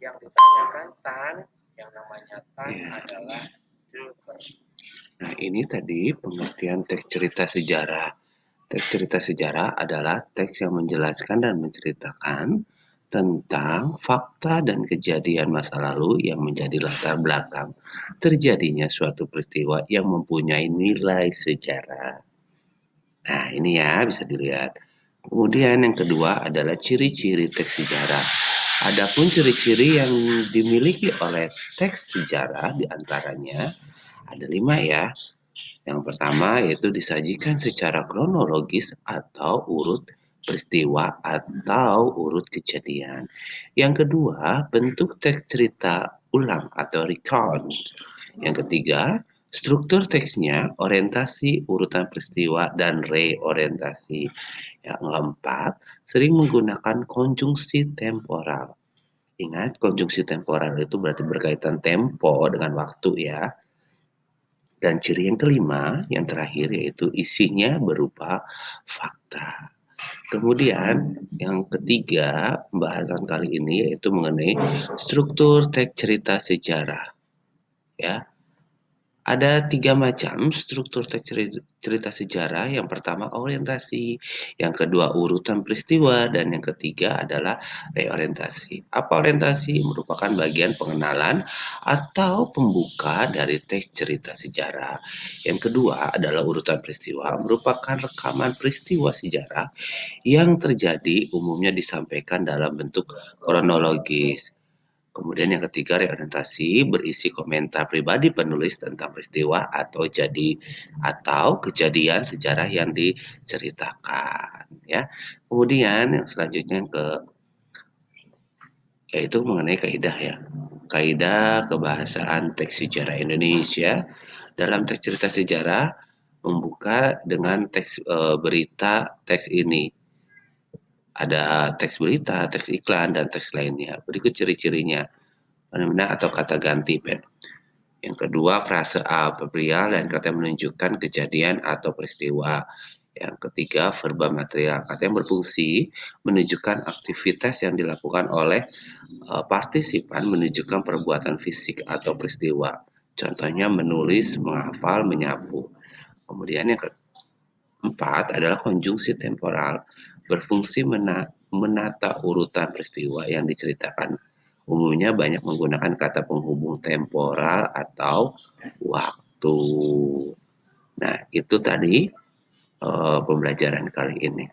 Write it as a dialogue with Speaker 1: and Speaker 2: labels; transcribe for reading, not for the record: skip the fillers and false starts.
Speaker 1: Yang ditanyakan Tan, yang namanya Tan adalah Silver.
Speaker 2: Nah, ini tadi pengertian teks cerita sejarah. Teks cerita sejarah adalah teks yang menjelaskan dan menceritakan tentang fakta dan kejadian masa lalu yang menjadi latar belakang terjadinya suatu peristiwa yang mempunyai nilai sejarah. Nah, ini ya bisa dilihat. Kemudian yang kedua adalah ciri-ciri teks sejarah. Adapun ciri-ciri yang dimiliki oleh teks sejarah diantaranya ada 5 ya. Yang pertama yaitu disajikan secara kronologis atau urut peristiwa atau urut kejadian. Yang kedua, bentuk teks cerita ulang atau recount. Yang ketiga, struktur teksnya, orientasi, urutan peristiwa, dan reorientasi. Yang keempat, sering menggunakan konjungsi temporal. Ingat, konjungsi temporal itu berarti berkaitan tempo dengan waktu ya. Dan ciri yang kelima, yang terakhir yaitu isinya berupa fakta. Kemudian yang ketiga, pembahasan kali ini yaitu mengenai struktur teks cerita sejarah. Ya, ada 3 macam struktur teks cerita sejarah. Yang pertama orientasi, yang kedua urutan peristiwa, dan yang ketiga adalah reorientasi. Apa orientasi? Merupakan bagian pengenalan atau pembuka dari teks cerita sejarah. Yang kedua adalah urutan peristiwa, merupakan rekaman peristiwa sejarah yang terjadi umumnya disampaikan dalam bentuk kronologis. Kemudian yang ketiga reorientasi berisi komentar pribadi penulis tentang peristiwa atau kejadian sejarah yang diceritakan ya. Kemudian yang selanjutnya yaitu mengenai kaidah ya. Kaidah kebahasaan teks sejarah Indonesia. Dalam teks cerita sejarah membuka dengan teks berita teks ini. Ada teks berita, teks iklan, dan teks lainnya. Berikut ciri-cirinya. Fenomena atau kata ganti pen. Yang kedua frase adverbial dan kata yang menunjukkan kejadian atau peristiwa. Yang ketiga verba material, kata yang berfungsi menunjukkan aktivitas yang dilakukan oleh partisipan menunjukkan perbuatan fisik atau peristiwa. Contohnya menulis, menghafal, menyapu. Kemudian yang keempat adalah konjungsi temporal, berfungsi menata urutan peristiwa yang diceritakan. Umumnya banyak menggunakan kata penghubung temporal atau waktu. Nah, itu tadi pembelajaran kali ini.